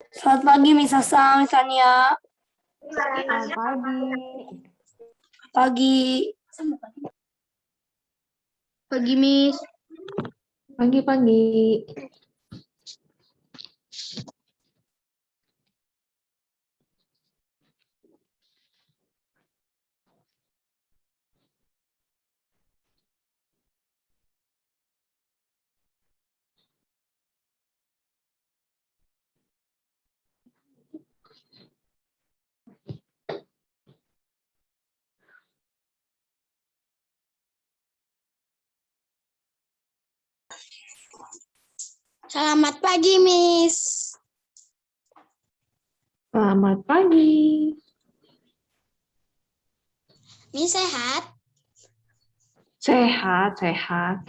Selamat pagi, Miss Asa, Miss Ania. Selamat pagi. Pagi. Pagi, Miss. Pagi-pagi. Selamat pagi, Miss. Selamat pagi. Miss sehat? Sehat, sehat.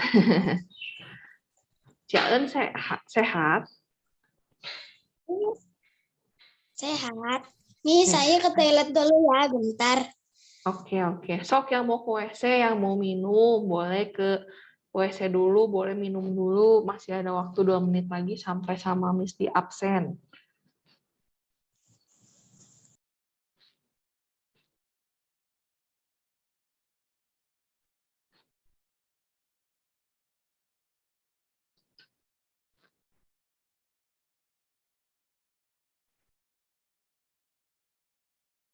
Jalan sehat, sehat. Sehat. Miss, saya ke toilet dulu ya, bentar. Oke. Sok yang mau ke WC, yang mau minum, boleh ke WC dulu, boleh minum dulu. Masih ada waktu 2 menit lagi sampai sama Miss di absen.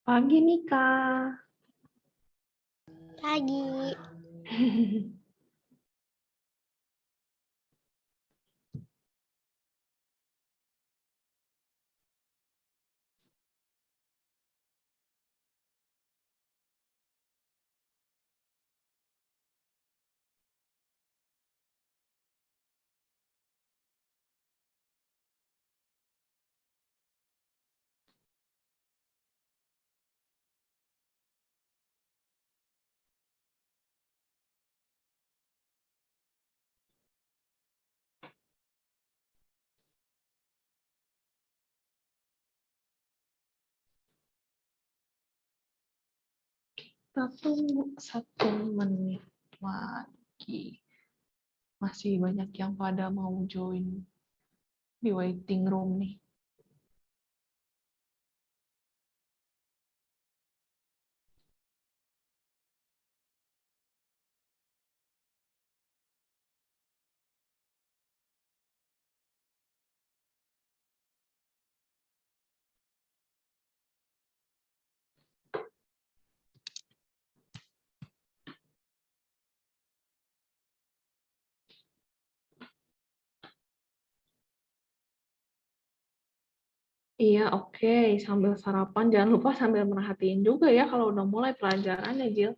Pagi, Nika. Pagi. Kita tunggu 1 menit lagi. Masih banyak yang pada mau join di waiting room nih. Iya, oke. Sambil sarapan, jangan lupa sambil merhatiin juga ya kalau udah mulai pelajarannya, Jill.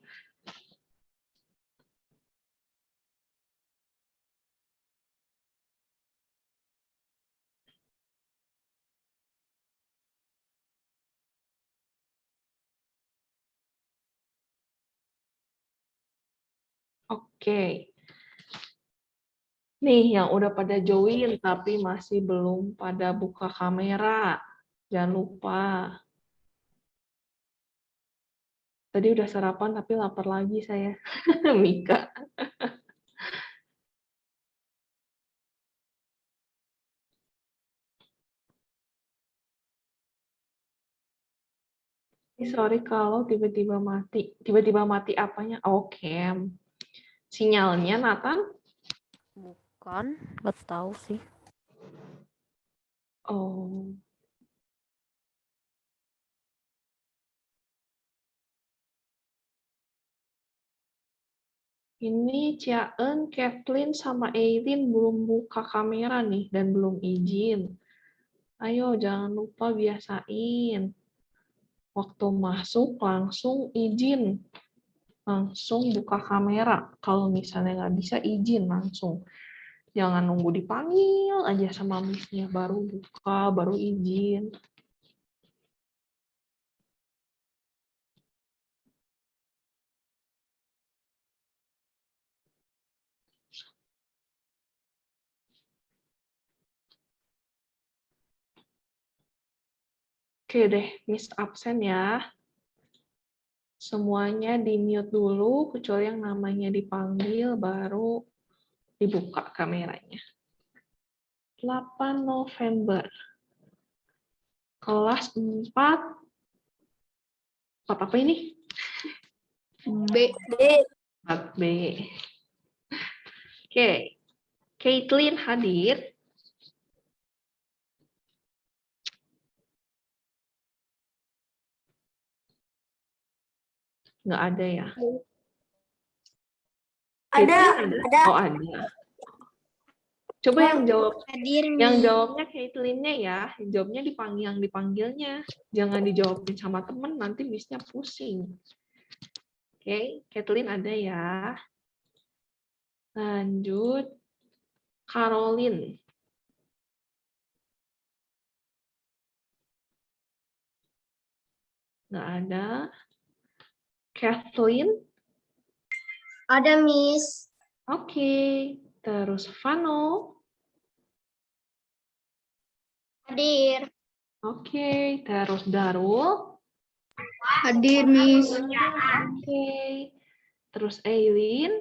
Oke. Nih, yang udah pada join tapi masih belum pada buka kamera. Jangan lupa. Tadi udah sarapan tapi lapar lagi saya. Mika. Sorry kalau tiba-tiba mati. Tiba-tiba mati apanya? Oke. Sinyalnya, Nathan? Bukan, nggak tahu sih. Oh. Ini Ciaen, Kathleen, sama Eileen belum buka kamera nih dan belum izin. Ayo, jangan lupa biasain. Waktu masuk langsung izin. Langsung buka kamera. Kalau misalnya nggak bisa, izin langsung. Jangan nunggu dipanggil aja sama miss-nya, baru buka, baru izin. Oke deh, miss absen ya. Semuanya di-mute dulu, kecuali yang namanya dipanggil, baru dibuka kameranya. 8 November. Kelas 4. 4 apa ini? B. 4B. Oke. Caitlin hadir. Nggak ada ya? Caitlin ada. Oh, ada. Coba yang jawab. Hadir, Yang Mi. jawabnya Caitlin-nya ya. Jawabnya yang dipanggilnya. Jangan dijawabin sama temen, nanti Miss-nya pusing. Oke, Caitlin ada ya. Lanjut. Caroline. Nggak ada. Kathleen. Ada, Miss. Oke. Terus Vano. Hadir. Oke. Terus Darul. Hadir, Miss. Oke. Terus Eileen.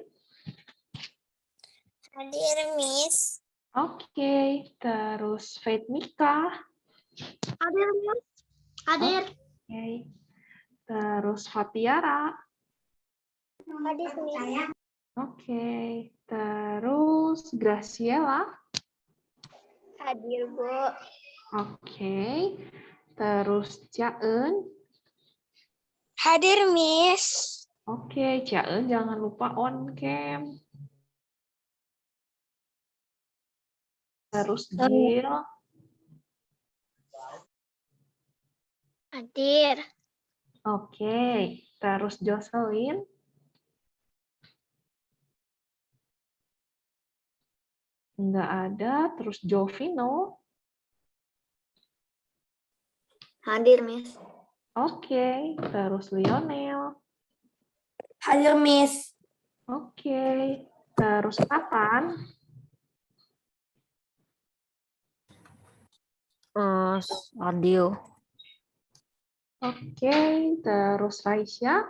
Hadir, Miss. Oke. Terus Faith Mika. Hadir, Miss. Hadir. Oke. Terus Fatiara. Hadir, Miss. Oke. Terus Graciela. Hadir, Bu. Oke. Terus Caen. Hadir, Miss. Oke, Caen jangan lupa on cam. Terus Jill. Hadir. Oke. Terus Jocelyn. Nggak ada. Terus Jovino. Hadir, Miss. Oke. Terus Lionel. Hadir, Miss. Oke. Terus Nathan. Audio. Oke. Terus Raisya.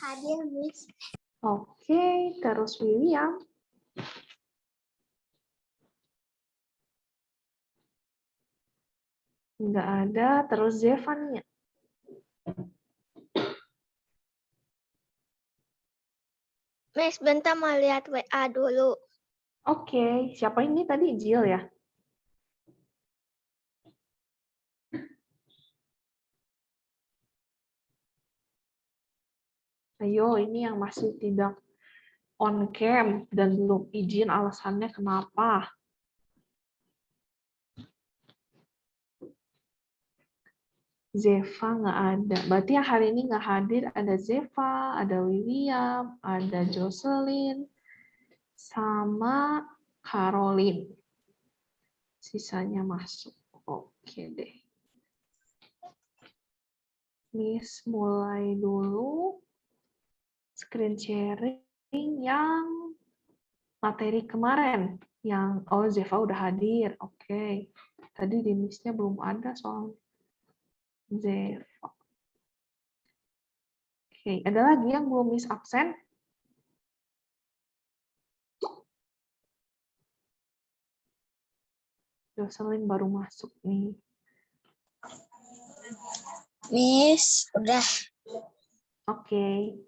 Hadir, Miss. Oke. Terus William. Nggak ada. Terus Zevania. Miss, bentar mau lihat WA dulu. Oke. Siapa ini tadi? Jill ya? Ayo, ini yang masih tidak on cam dan belum izin, alasannya kenapa? Zeva nggak ada. Berarti yang hari ini nggak hadir ada Zeva, ada William, ada Jocelyn, sama Caroline. Sisanya masuk. Oke deh. Miss mulai dulu screen sharing yang materi kemarin. Yang Zeva udah hadir. Oke. Tadi di Miss-nya belum ada soalnya. Zeva. Oke, ada lagi yang belum Miss absen? Jocelyn baru masuk nih. Miss, udah. Oke.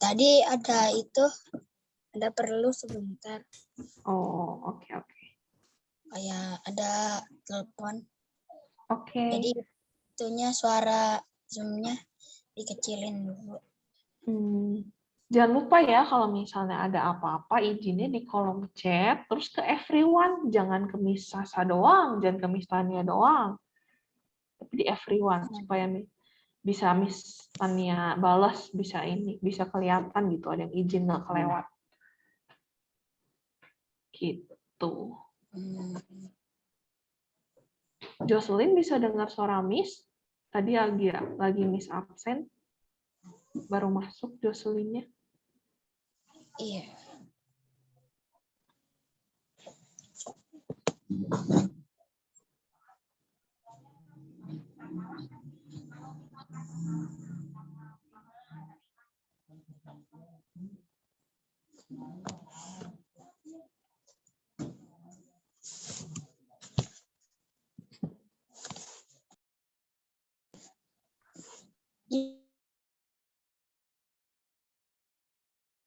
Tadi ada perlu sebentar. Oh, oke. Kayak ada telepon. Oke. Jadi itunya suara Zoom-nya dikecilin dulu. Jangan lupa ya kalau misalnya ada apa-apa izinnya di kolom chat, terus ke everyone, jangan ke Miss Sasa doang, jangan ke Miss Tania doang. Tapi di everyone supaya bisa Miss Tania balas, bisa kelihatan gitu ada yang izin nggak kelewat. Gitu. Jocelyn bisa dengar suara Miss? Tadi lagi Miss absen. Baru masuk Jocelyn-nya. Iya.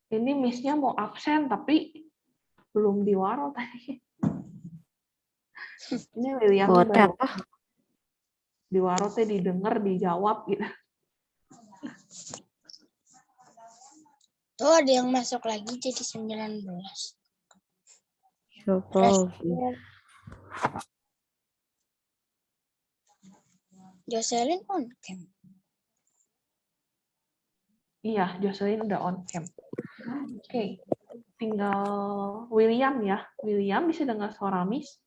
Ini Miss-nya mau absen tapi belum diwaro tadi. Ini William Buat baru apa? diwaro teh didengar, dijawab gitu. Tuh ada yang masuk lagi jadi 19. Siapa lagi? Jocelyn on cam. Iya, Jocelyn udah on cam. Oke, tinggal William ya. William bisa dengar suara Miss?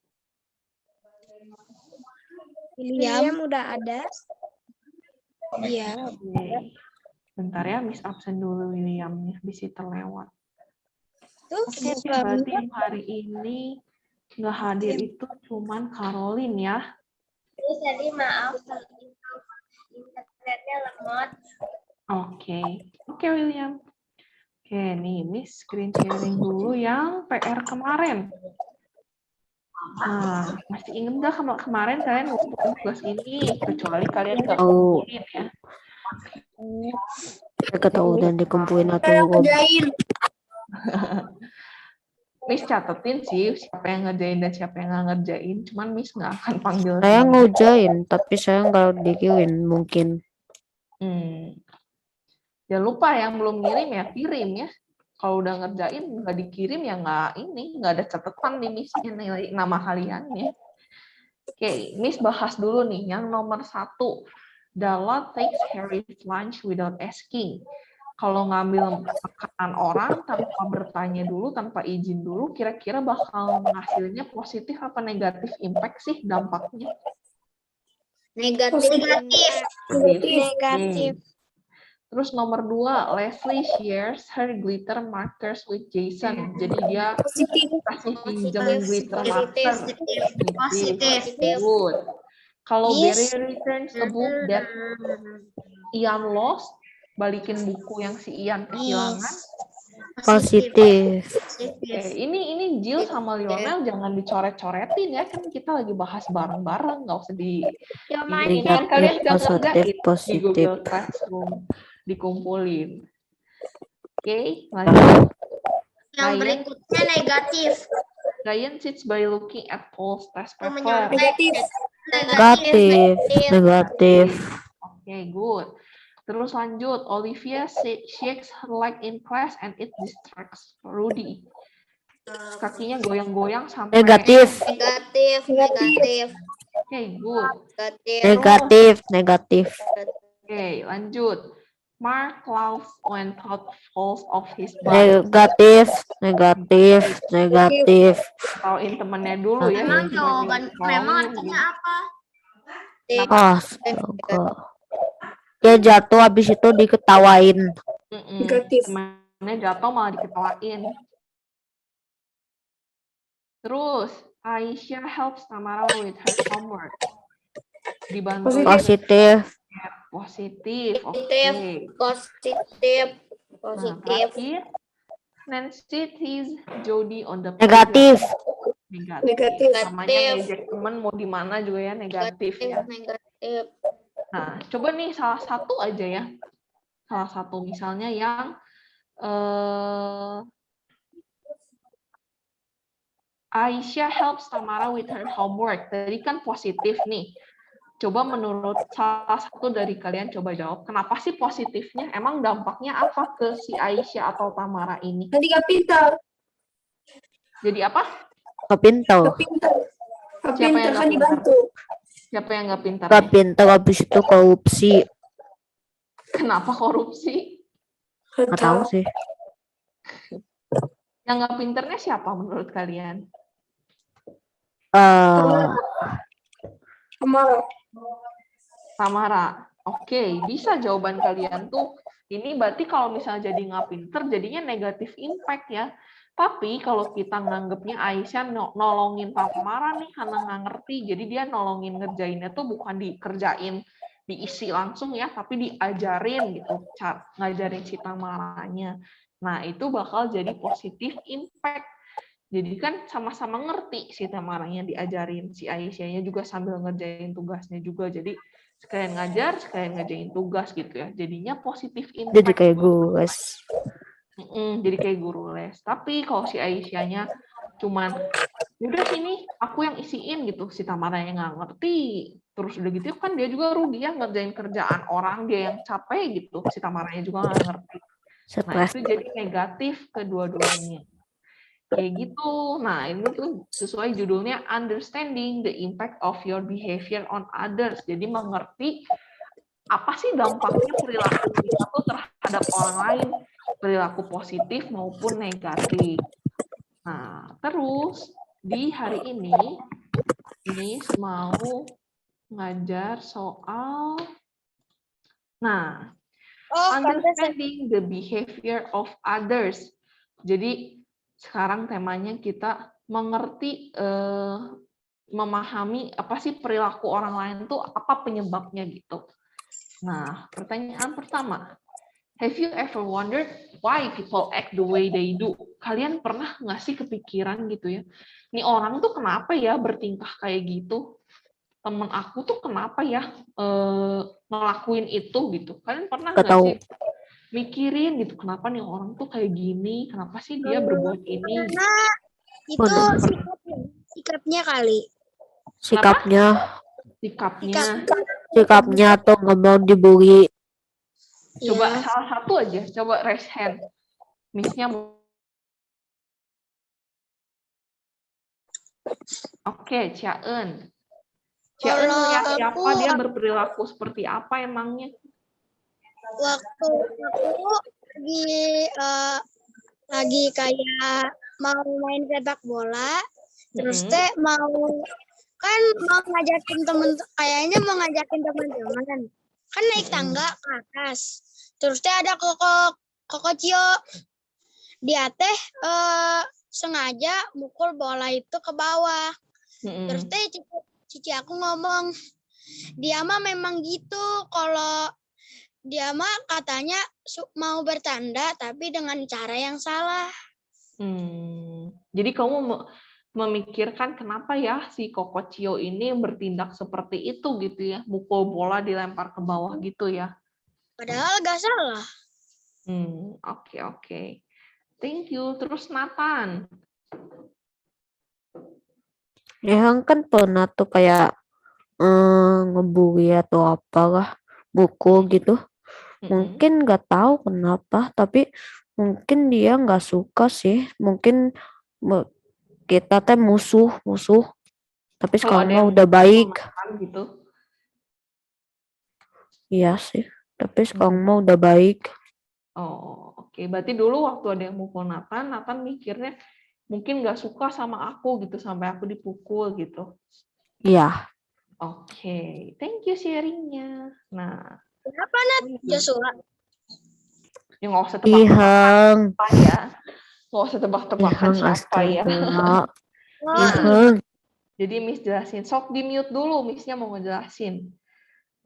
William udah ada. iya. Oke. Bentar ya, Miss absen dulu Williamnya, bisa terlewat. Tuh Oke, buka berarti yang hari ini nggak hadir itu cuman Caroline ya. Tadi maaf, internetnya lemot. Oke William. Oke, nih Miss screen sharing dulu yang PR kemarin. Nah, masih ingat nggak kemarin kalian ngumpulin tugas ini? Kecuali kalian nggak Oh, ngumpulin ya. mereka tahu dan dikumpulin atau belum. Miss catetin sih siapa yang ngerjain dan siapa yang nggak ngerjain. Cuman Miss nggak akan panggil Saya semua. ngujain, tapi saya nggak dikirim mungkin. Jangan lupa yang belum ngirim ya kirim ya. Kalau udah ngerjain nggak dikirim ya nggak ada catatan di Miss-nya nilai nama kaliannya. Oke, Miss bahas dulu nih yang nomor 1. Dalla takes Harry's lunch without asking. Kalau ngambil makanan orang tanpa bertanya dulu, tanpa izin dulu, kira-kira bakal hasilnya positif apa negatif impact sih dampaknya? Negatif. negatif. Terus nomor 2, Leslie shares her glitter markers with Jason. Jadi dia kasih pinjam glitter marker. Positif. Good. Kalau Miss. Barry returns a book that Ian lost, balikin buku yang si Ian kehilangan. Positif. Ini Jill sama Lionel jangan dicoret-coretin ya, kan kita lagi bahas bareng-bareng, nggak usah di ini kan kalian udah ngerjain di Google Classroom dikumpulin. Oke, lanjut. Yang berikutnya negatif. Ryan sits by looking at Paul's test paper. Negatif. Oke, good. Terus lanjut, Olivia shakes her leg in class and it distracts Rudy. Kakinya goyang-goyang sampai Negatif. Oke, good. Negatif. Oke, lanjut. Mark laughs when Todd falls off his bike. Negatif. Tauin temennya dulu ya. Memang artinya apa? Astaga. Dia jatuh habis itu diketawain. Temennya jatuh malah diketawain. Terus, Aisyah helps Tamara with her homework. Dibantu Positif. Oke. Nah, terakhir, Nancy tease Jody on the Negatif. Negatif. Namanya ngejek temen mau di mana juga ya negatif ya. Nah, coba nih salah satu aja ya. Salah satu misalnya yang Aisyah helps Tamara with her homework. Tadi kan positif nih. Coba menurut salah satu dari kalian coba jawab. Kenapa sih positifnya? Emang dampaknya apa ke si Aisyah atau Tamara ini? Tadi gak pintar. Jadi apa? Kepintar. Siapa yang kan nggak pintar? dibantu. Siapa yang nggak pintar? Gak pintar habis itu korupsi. Kenapa korupsi? Gak tahu sih. Yang nggak pinternya siapa menurut kalian? Tamara. Oke, bisa jawaban kalian tuh. Ini berarti kalau misalnya jadi nggak pinter, jadinya negatif impact ya. Tapi kalau kita nganggapnya Aisyah nolongin Tamara nih karena nggak ngerti, jadi dia nolongin ngerjainnya tuh bukan dikerjain, diisi langsung ya, tapi diajarin gitu, ngajarin si Tamaranya. Nah, itu bakal jadi positif impact. Jadi kan sama-sama ngerti si Tamaranya diajarin, si Aisyahnya juga sambil ngerjain tugasnya juga. Jadi sekalian ngajar, sekalian ngerjain tugas gitu ya. Jadinya positif Jadi impact. kayak gue. Jadi kayak guru les. Tapi kalau si Aisyahnya cuman udah sini aku yang isiin gitu, si Tamara yang nggak ngerti, terus udah gitu kan dia juga rugi ya ngerjain kerjaan orang dia yang capek gitu, si Tamaranya juga nggak ngerti. Nah Stres. itu jadi negatif kedua-duanya. Kayak gitu. Nah, ini tuh sesuai judulnya Understanding the Impact of Your Behavior on Others. Jadi mengerti apa sih dampaknya perilaku kita tuh terhadap orang lain, perilaku positif maupun negatif. Nah, terus di hari ini mau ngajar soal understanding the behavior of others. Jadi sekarang temanya kita mengerti, memahami apa sih perilaku orang lain tuh apa penyebabnya gitu. Nah, pertanyaan pertama, have you ever wondered why people act the way they do? Kalian pernah nggak sih kepikiran gitu ya, ini orang tuh kenapa ya bertingkah kayak gitu? Temen aku tuh kenapa ya ngelakuin itu gitu? Kalian pernah Gak nggak tahu. sih mikirin gitu, kenapa nih orang tuh kayak gini? Kenapa sih dia berbuat ini? Karena itu sikapnya kali. Sikapnya Sikapnya. tuh nggak mau dibully. Coba Ya. salah satu aja, coba raise hand. Miss-nya Oke, Ciaen. Ciaen Kalau lihat aku siapa dia berperilaku seperti apa emangnya? waktu aku lagi kayak mau main sepak bola, terus teh mau ngajakin kayaknya mau ngajakin teman-teman, kan naik tangga ke atas, terus teh ada koko Cio, dia teh sengaja mukul bola itu ke bawah, terus teh cici aku ngomong, dia mah memang gitu, kalau dia mah katanya mau bertanda tapi dengan cara yang salah. Jadi kamu memikirkan kenapa ya si Koko Cio ini bertindak seperti itu gitu ya, mukul bola dilempar ke bawah gitu ya? Padahal gak salah. Oke. Thank you. Terus Nathan. Ya kan pernah tuh kayak ngebully atau apalah, buku gitu. Mungkin nggak tahu kenapa, tapi mungkin dia nggak suka sih. Mungkin kita teh musuh. Tapi Kalau sekarang ada mah yang udah baik. gitu. Iya sih. Tapi sekarang mah udah baik. Oh, oke. Berarti dulu waktu ada yang mukul Nathan mikirnya mungkin nggak suka sama aku gitu, sampai aku dipukul gitu. Iya. Oke, thank you sharingnya. Nah, kenapa Nat? Joshua? Ya nggak usah tebak-tebakan siapa ya. Nggak usah tebak-tebakan siapa ya. Jadi Miss jelasin. Sok di mute dulu, Miss-nya mau ngejelasin.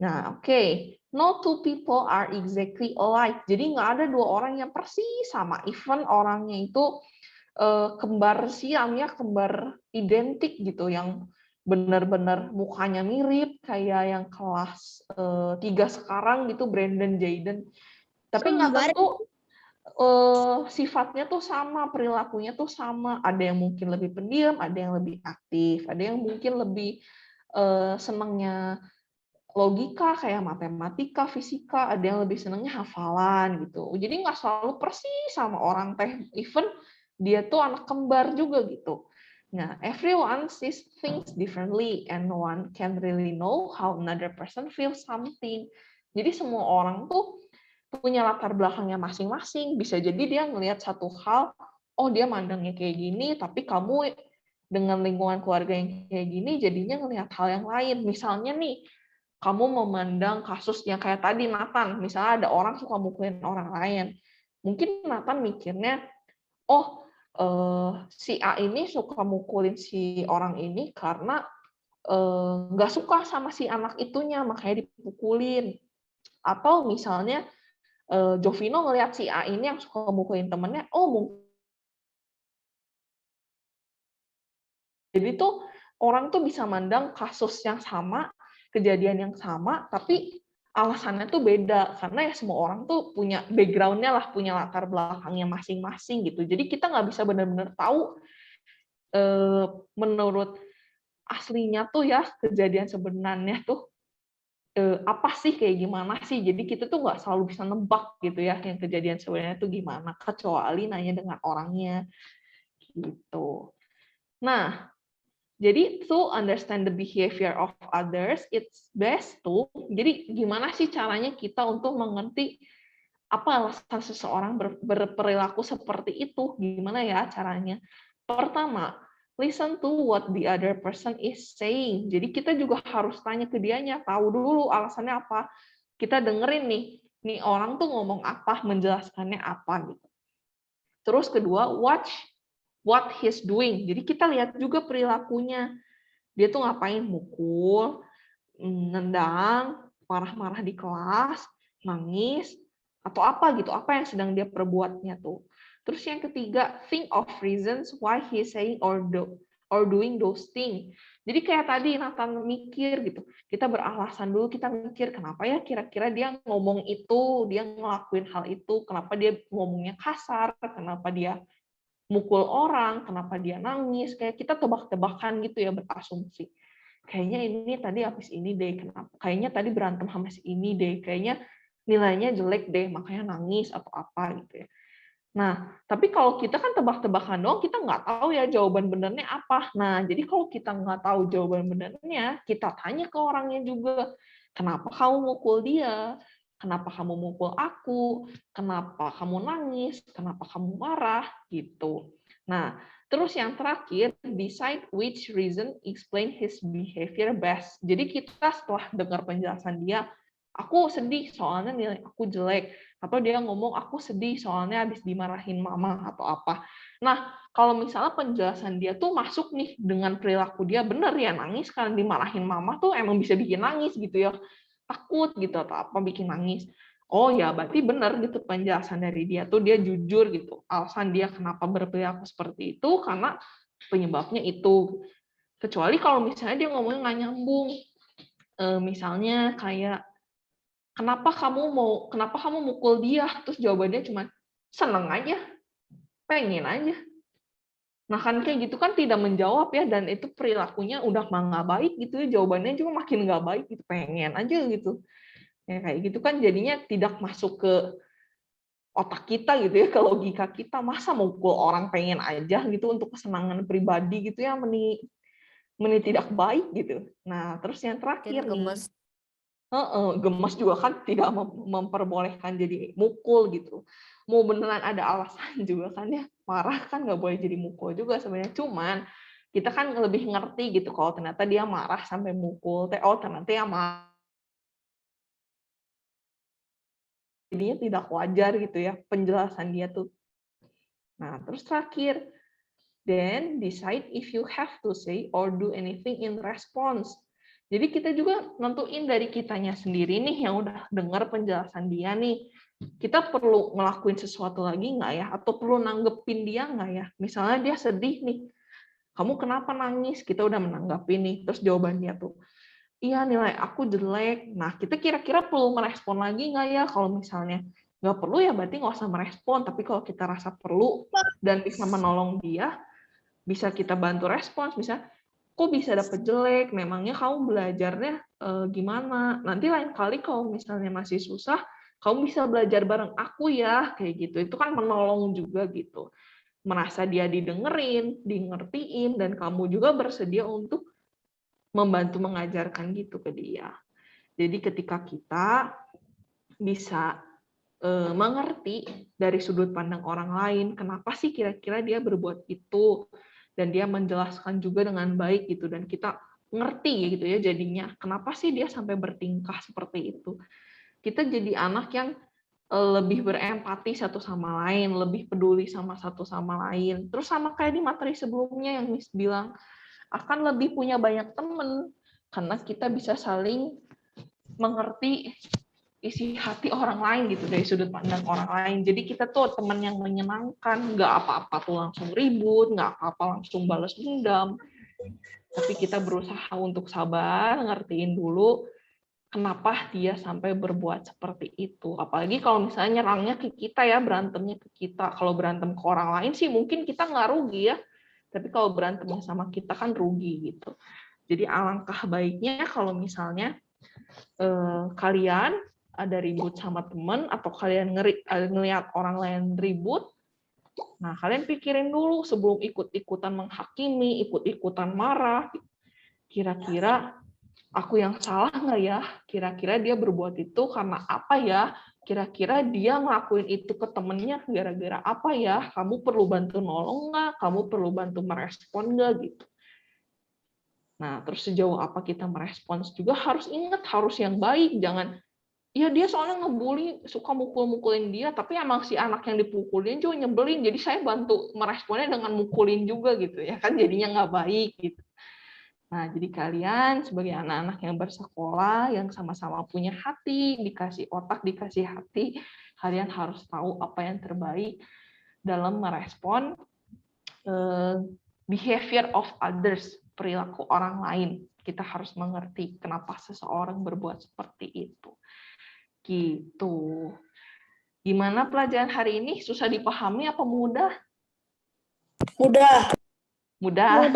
Nah, oke. No two people are exactly alike. Jadi nggak ada dua orang yang persis sama. Even orangnya itu kembar siam ya, kembar identik gitu, yang benar-benar mukanya mirip kayak yang kelas 3 sekarang gitu, Brandon Jayden. Tapi nggak tentu sifatnya tuh sama, perilakunya tuh sama. Ada yang mungkin lebih pendiam, ada yang lebih aktif, ada yang mungkin lebih senangnya logika kayak matematika, fisika, ada yang lebih senangnya hafalan gitu. Jadi nggak selalu persis sama orang teh, even dia tuh anak kembar juga gitu. Nah, everyone sees things differently and no one can really know how another person feels something. Jadi semua orang tuh punya latar belakangnya masing-masing. Bisa jadi dia ngelihat satu hal, oh dia mandangnya kayak gini, tapi kamu dengan lingkungan keluarga yang kayak gini jadinya ngelihat hal yang lain. Misalnya nih, kamu memandang kasus yang kayak tadi Nathan, misalnya ada orang suka mukulin orang lain. Mungkin Nathan mikirnya, oh si A ini suka mukulin si orang ini karena nggak suka sama si anak itunya, makanya dipukulin. Atau misalnya Jovino ngelihat si A ini yang suka mukulin temennya, oh mungkin. Jadi tuh orang tuh bisa mandang kasus yang sama kejadian yang sama, tapi alasannya tuh beda, karena ya semua orang tuh punya background-nya lah, punya latar belakangnya masing-masing gitu. Jadi kita nggak bisa benar-benar tahu menurut aslinya tuh ya kejadian sebenarnya tuh apa sih, kayak gimana sih. Jadi kita tuh nggak selalu bisa nebak gitu ya yang kejadian sebenarnya tuh gimana, kecuali nanya dengan orangnya gitu. Nah, jadi to understand the behavior of others, it's best to, jadi gimana sih caranya kita untuk mengerti apa alasan seseorang berperilaku seperti itu, gimana ya caranya? Pertama, listen to what the other person is saying. Jadi kita juga harus tanya ke dianya, tahu dulu alasannya apa. Kita dengerin nih orang tuh ngomong apa, menjelaskannya apa gitu. Terus kedua, watch what he's doing. Jadi kita lihat juga perilakunya. Dia tuh ngapain, mukul, nendang, marah-marah di kelas, nangis, atau apa gitu, apa yang sedang dia perbuatnya tuh. Terus yang ketiga, think of reasons why he's saying or doing those things. Jadi kayak tadi Nathan mikir gitu, kita beralasan dulu, kita mikir kenapa ya kira-kira dia ngomong itu, dia ngelakuin hal itu, kenapa dia ngomongnya kasar, kenapa dia mukul orang, kenapa dia nangis, kayak kita tebak-tebakan gitu ya, berasumsi. Kayaknya ini tadi habis ini deh, kenapa? Kayaknya tadi berantem sama si ini deh, kayaknya nilainya jelek deh, makanya nangis atau apa gitu ya. Nah, tapi kalau kita kan tebak-tebakan doang, kita nggak tahu ya jawaban benernya apa. Nah, jadi kalau kita nggak tahu jawaban benernya, kita tanya ke orangnya juga, kenapa kamu mukul dia? Kenapa kamu mukul aku? Kenapa kamu nangis? Kenapa kamu marah? Gitu. Nah, terus yang terakhir, decide which reason explain his behavior best. Jadi kita setelah dengar penjelasan dia, aku sedih soalnya nilai aku jelek, atau dia ngomong aku sedih soalnya habis dimarahin mama atau apa. Nah, kalau misalnya penjelasan dia tuh masuk nih dengan perilaku dia, bener ya nangis karena dimarahin mama tuh emang bisa bikin nangis gitu ya, takut gitu atau apa bikin nangis. Oh ya, berarti bener gitu penjelasan dari dia tuh, dia jujur gitu. Alasan dia kenapa berperilaku seperti itu karena penyebabnya itu. Kecuali kalau misalnya dia ngomongnya nggak nyambung. Misalnya kayak kenapa kamu mukul dia? Terus jawabannya cuma seneng aja, pengen aja. Nah kan kayak gitu kan tidak menjawab ya, dan itu perilakunya udah nggak baik gitu ya, jawabannya juga makin nggak baik gitu, pengen aja gitu. Ya kayak gitu kan jadinya tidak masuk ke otak kita gitu ya, ke logika kita. Masa mukul orang pengen aja gitu untuk kesenangan pribadi gitu ya, meni tidak baik gitu. Nah terus yang terakhir nih, gemes juga kan tidak memperbolehkan jadi mukul gitu. Mau beneran ada alasan juga kan ya, marah kan nggak boleh jadi mukul juga sebenarnya. Cuman kita kan lebih ngerti gitu kalau ternyata dia marah sampai mukul, ternyata ya marah jadinya tidak wajar gitu ya penjelasan dia tuh. Nah terus terakhir, then decide if you have to say or do anything in response. Jadi kita juga nentuin dari kitanya sendiri nih yang udah dengar penjelasan dia nih. Kita perlu ngelakuin sesuatu lagi nggak ya? Atau perlu nanggepin dia nggak ya? Misalnya dia sedih nih. Kamu kenapa nangis? Kita udah menanggapin nih. Terus jawaban dia tuh, iya nilai aku jelek. Nah kita kira-kira perlu merespon lagi nggak ya? Kalau misalnya nggak perlu ya berarti nggak usah merespon. Tapi kalau kita rasa perlu dan bisa menolong dia, bisa kita bantu respons. Misalnya, kok bisa dapet jelek, memangnya kamu belajarnya gimana, nanti lain kali kalau misalnya masih susah, kamu bisa belajar bareng aku ya, kayak gitu. Itu kan menolong juga gitu. Merasa dia didengerin, dingertiin, dan kamu juga bersedia untuk membantu mengajarkan gitu ke dia. Jadi ketika kita bisa mengerti dari sudut pandang orang lain, kenapa sih kira-kira dia berbuat itu, dan dia menjelaskan juga dengan baik gitu, dan kita ngerti gitu ya jadinya kenapa sih dia sampai bertingkah seperti itu. Kita jadi anak yang lebih berempati satu sama lain, lebih peduli sama satu sama lain. Terus sama kayak di materi sebelumnya yang Miss bilang, akan lebih punya banyak teman karena kita bisa saling mengerti isi hati orang lain gitu dari sudut pandang orang lain. Jadi kita tuh teman yang menyenangkan, nggak apa-apa tuh langsung ribut, nggak apa-apa langsung balas dendam. Tapi kita berusaha untuk sabar, ngertiin dulu kenapa dia sampai berbuat seperti itu. Apalagi kalau misalnya nyerangnya ke kita ya, berantemnya ke kita. Kalau berantem ke orang lain sih mungkin kita nggak rugi ya. Tapi kalau berantemnya sama kita kan rugi gitu. Jadi alangkah baiknya kalau misalnya kalian ada ribut sama teman atau kalian ngelihat orang lain ribut, nah kalian pikirin dulu sebelum ikut-ikutan menghakimi, ikut-ikutan marah. Kira-kira aku yang salah nggak ya? Kira-kira dia berbuat itu karena apa ya? Kira-kira dia ngelakuin itu ke temennya gara-gara apa ya? Kamu perlu bantu nolong nggak? Kamu perlu bantu merespon nggak gitu? Nah, terus sejauh apa kita merespons juga harus ingat, harus yang baik. Jangan, ya dia soalnya ngebully, suka mukul-mukulin dia, tapi emang si anak yang dipukulin juga nyebelin, jadi saya bantu meresponnya dengan mukulin juga gitu ya, kan jadinya nggak baik gitu. Nah, jadi kalian sebagai anak-anak yang bersekolah, yang sama-sama punya hati, dikasih otak, dikasih hati, kalian harus tahu apa yang terbaik dalam merespon behavior of others, perilaku orang lain. Kita harus mengerti kenapa seseorang berbuat seperti itu. Gitu. Gimana pelajaran hari ini? Susah dipahami apa mudah? Mudah. Mudah.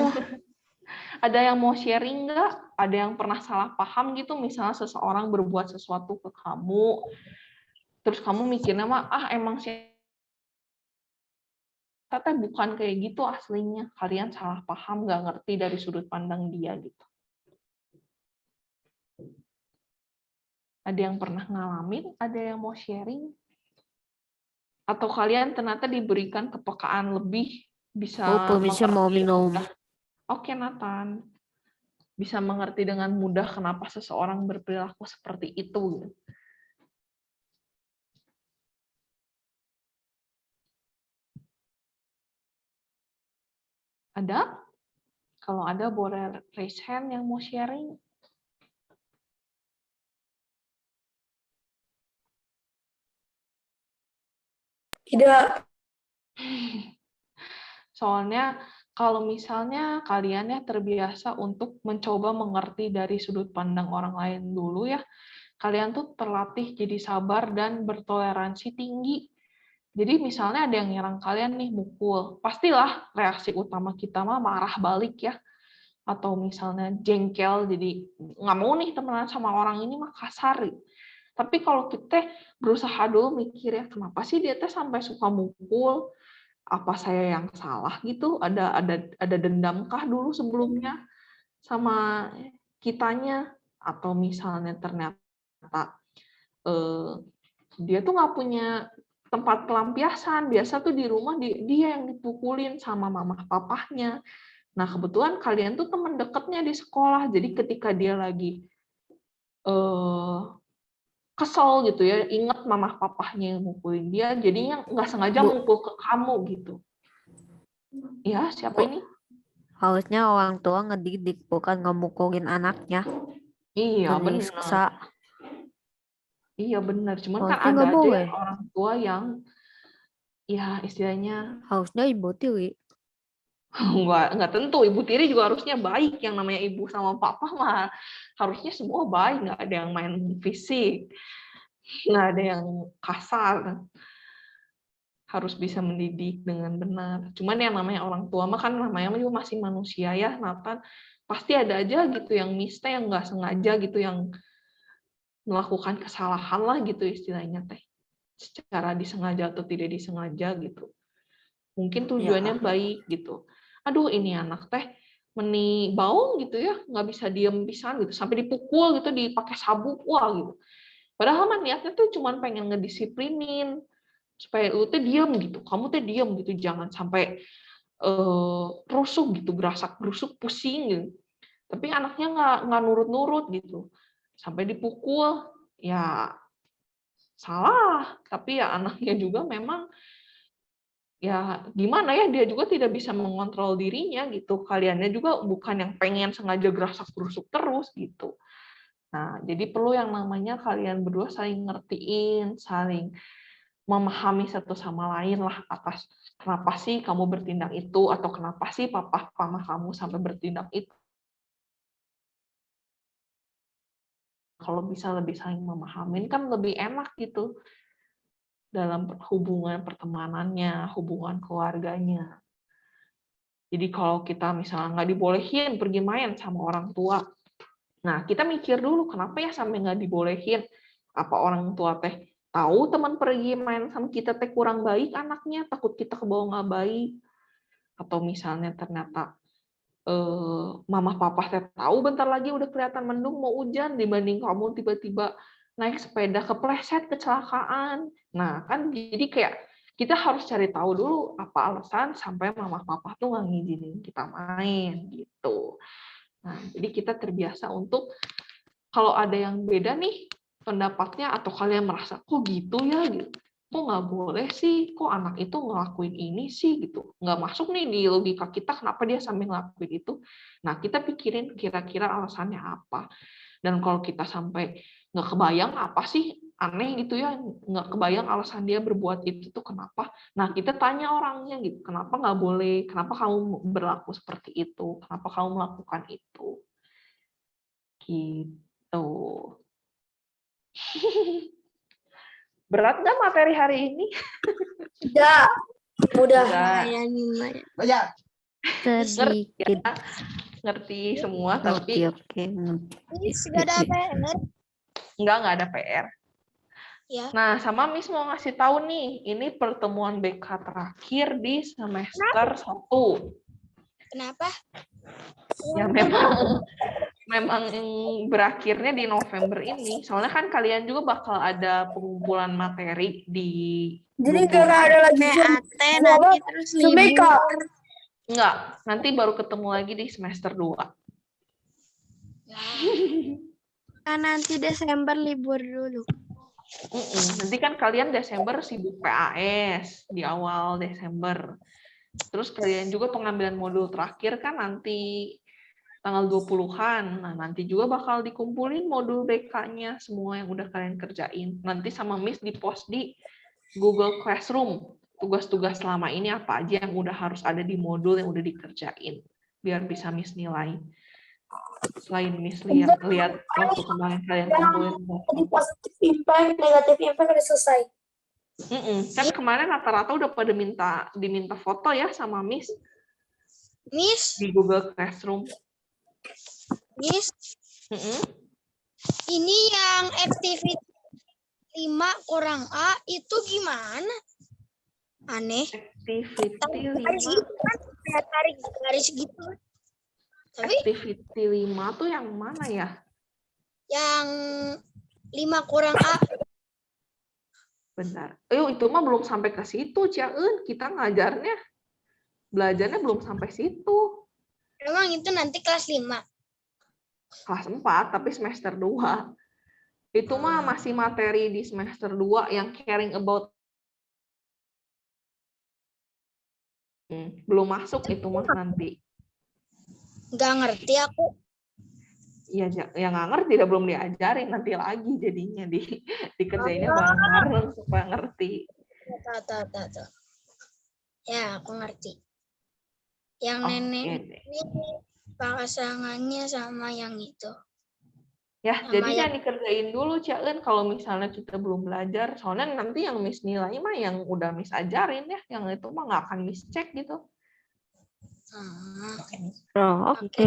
Ada yang mau sharing nggak? Ada yang pernah salah paham gitu? Misalnya seseorang berbuat sesuatu ke kamu, terus kamu mikirnya mah, emang sih kata bukan kayak gitu aslinya. Kalian salah paham, nggak ngerti dari sudut pandang dia gitu. Ada yang pernah ngalamin? Ada yang mau sharing? Atau kalian ternyata diberikan kepekaan lebih, bisa permisi mau mengerti minum. mudah. Oke, Nathan. Bisa mengerti dengan mudah kenapa seseorang berperilaku seperti itu. Ada? Kalau ada boleh raise hand yang mau sharing. Tidak. Soalnya kalau misalnya kalian ya terbiasa untuk mencoba mengerti dari sudut pandang orang lain dulu ya, kalian tuh terlatih jadi sabar dan bertoleransi tinggi. Jadi misalnya ada yang nyerang kalian nih, mukul, pastilah reaksi utama kita mah marah balik ya. Atau misalnya jengkel, jadi nggak mau nih temenan sama orang ini mah kasar. Tapi kalau kita berusaha dulu mikir ya, kenapa sih dia teh sampai suka mukul? Apa saya yang salah gitu? Ada dendamkah dulu sebelumnya sama kitanya? Atau misalnya ternyata dia tuh nggak punya tempat pelampiasan. Biasa tuh di rumah dia yang dipukulin sama mama papahnya. Nah, kebetulan kalian tuh teman dekatnya di sekolah. Jadi ketika dia lagi kesel gitu ya, ingat mama papahnya yang mukulin dia, jadinya nggak sengaja mukul ke kamu gitu. Ya, siapa ini? Harusnya orang tua ngedidik, bukan ngemukulin anaknya. Iya, Menyiksa. benar. Iya, benar. Cuman kan Harusnya ada nggak aja boleh. yang orang tua yang ya istilahnya Harusnya ibu tiri. nggak tentu. Ibu tiri juga harusnya baik. Yang namanya ibu sama papa mah harusnya semua baik, nggak ada yang main fisik, nggak ada yang kasar. Harus bisa mendidik dengan benar. Cuman yang namanya orang tua mah kan namanya juga masih manusia ya, Nathan. Pasti ada aja gitu yang mistake, yang nggak sengaja gitu, yang melakukan kesalahan lah gitu istilahnya teh. Secara disengaja atau tidak disengaja gitu. Mungkin tujuannya baik gitu. Aduh ini anak teh meni baung gitu ya, nggak bisa diem pisan gitu, sampai dipukul gitu, dipakai sabuk, wah gitu. Padahal mah niatnya tuh cuman pengen ngedisiplinin supaya lu teh diem gitu, kamu teh diem gitu, jangan sampai rusuh gitu, gerasak gerusuk pusing gitu. Tapi anaknya nggak nurut-nurut gitu, sampai dipukul, ya salah. Tapi ya anaknya juga memang ya gimana ya, dia juga tidak bisa mengontrol dirinya gitu. Kaliannya juga bukan yang pengen sengaja gerasak gerusuk terus gitu. Nah, jadi perlu yang namanya kalian berdua saling ngertiin, saling memahami satu sama lain lah atas kenapa sih kamu bertindak itu, atau kenapa sih papa mama kamu sampai bertindak itu. Kalau bisa lebih saling memahamin kan lebih enak gitu dalam hubungan pertemanannya, hubungan keluarganya. Jadi kalau kita misalnya nggak dibolehin pergi main sama orang tua, nah kita mikir dulu kenapa ya sampai nggak dibolehin? Apa orang tua teh tahu teman pergi main sama kita teh kurang baik anaknya, takut kita kebawa nggak baik, atau misalnya ternyata mama papa teh tahu bentar lagi udah kelihatan mendung mau hujan dibanding kamu tiba-tiba naik sepeda kepleset kecelakaan. Nah kan jadi kayak kita harus cari tahu dulu apa alasan sampai mama papa tuh nggak ngizinin kita main gitu. Nah jadi kita terbiasa untuk kalau ada yang beda nih pendapatnya atau kalian merasa kok gitu ya gitu, kok nggak boleh sih, kok anak itu ngelakuin ini sih gitu, nggak masuk nih di logika kita kenapa dia sampai ngelakuin itu. Nah kita pikirin kira-kira alasannya apa, dan kalau kita sampai nggak kebayang apa sih aneh gitu ya, nggak kebayang alasan dia berbuat itu tuh kenapa, nah kita tanya orangnya gitu, kenapa nggak boleh, kenapa kamu berlaku seperti itu, kenapa kamu melakukan itu gitu. Berat nggak materi hari ini? Tidak. Mudah. Enggak. Sedikit. Ngerti semua, Oke, tapi oke. Miss, gak ada PR. nggak ada PR. Ya. Nah, sama Miss mau ngasih tahu nih, ini pertemuan BK terakhir di semester 1. Kenapa? Ya memang berakhirnya di November ini. Soalnya kan kalian juga bakal ada pengumpulan materi di Jadi Google. gak ada lagi PAT nanti terus BK. Enggak, nanti baru ketemu lagi di semester 2. Kan nanti Desember libur dulu. Nanti kan kalian Desember sibuk PAS di awal Desember. Terus kalian juga pengambilan modul terakhir kan nanti tanggal 20-an. Nah, nanti juga bakal dikumpulin modul BK-nya semua yang udah kalian kerjain. Nanti sama Miss di-post di Google Classroom. Tugas-tugas selama ini apa aja yang udah harus ada di modul yang udah dikerjain. Biar bisa Miss nilai. Selain Miss lihat waktu kemarin kalian kumpulin. Jadi positif impact, negatif impact udah selesai. Kan kemarin rata-rata udah pada diminta foto ya sama Miss Miss, di Google Classroom. Miss, ini yang activity 5 kurang A itu gimana? Aneh. Activity 5. Tarik garis gitu. Tapi Activity 5 tuh yang mana ya? yang 5 kurang A. Bentar. Itu mah belum sampai ke situ, Ciaun. Kita belajarnya belum sampai situ. Emang itu nanti kelas 5. Kelas 4, tapi semester 2. Itu mah masih materi di semester 2 yang caring about. Belum masuk itu mah nanti. Nggak ngerti aku. Ya nggak ngerti, belum diajarin, nanti lagi jadinya dikerjainnya bareng-bareng supaya ngerti. Tahu. Ya, aku ngerti. Yang Oke nenek deh. ini pasangannya sama yang itu. Ya, Sama jadi yang- jangan dikerjain dulu, Ciaun, kalau misalnya kita belum belajar. Soalnya nanti yang Miss nilai mah yang udah Miss ajarin ya, yang itu mah nggak akan Miss cek gitu. Oke.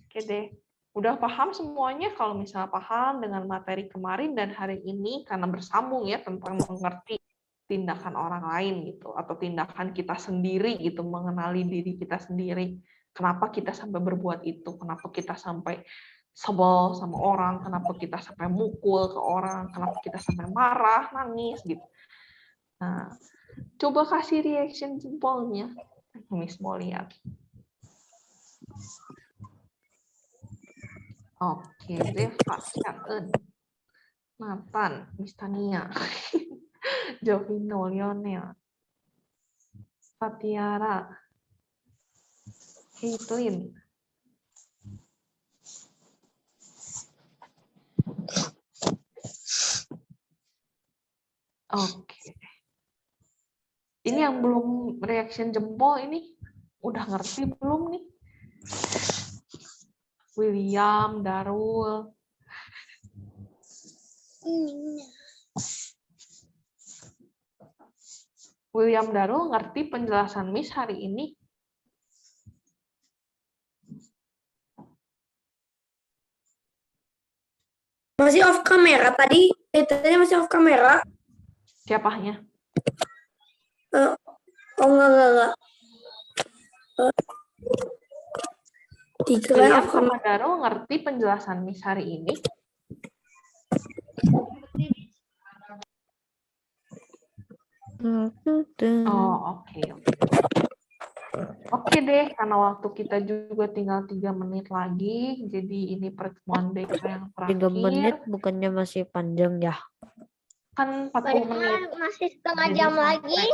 Oke deh. Udah paham semuanya? Kalau misalnya paham dengan materi kemarin dan hari ini, karena bersambung ya tentang mengerti tindakan orang lain gitu, atau tindakan kita sendiri gitu, mengenali diri kita sendiri. Kenapa kita sampai berbuat itu? Kenapa kita sampai sebel sama orang? Kenapa kita sampai mukul ke orang? Kenapa kita sampai marah, nangis gitu? Nah, coba kasih reaction jempolnya. Miss mau lihat. Oke, Deva, Ciaun, Nathan, Miss Tania, Jovino, Lionel, Fatiara, Caitlin, Oke. Ini yang belum reaction jempol ini udah ngerti belum nih? William, Darul. William, Darul ngerti penjelasan Miss hari ini? Masih off kamera tadi. Tadi masih off kamera. Siapanya? Oh enggak. Dikira William off kamera. sama Darul ngerti penjelasan Miss hari ini? Oh, oke. Oke deh, karena waktu kita juga tinggal 3 menit lagi, jadi ini pertemuan BK yang 3 menit terakhir. bukannya masih panjang ya? Kan 40 menit. Masih setengah Jadi jam sampai- lagi.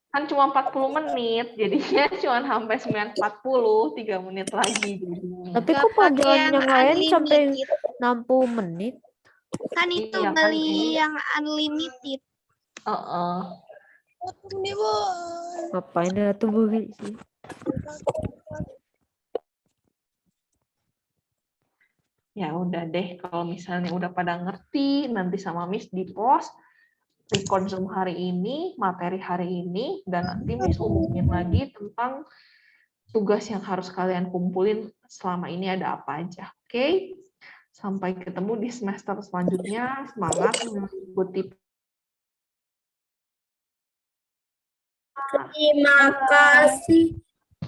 Kan cuma 40 menit, jadinya cuma sampai 9.40, 3 menit lagi. Tapi Nggak kok pakai pelajaran yang yang lain sampai unlimited. 60 menit? Kan itu Iya, kan beli ini- yang unlimited. Ngapain ada tuh beli sih? Ya udah deh, kalau misalnya udah pada ngerti, nanti sama Miss di post record Zoom hari ini, materi hari ini, dan nanti Miss umumin lagi tentang tugas yang harus kalian kumpulin selama ini ada apa aja. Oke? Sampai ketemu di semester selanjutnya. Semangat mengikuti.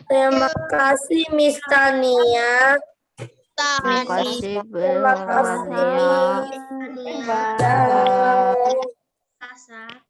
Terima kasih Miss Tania. Terima kasih, Terima kasih Belania. Miss. Bye. Dah. Rasa.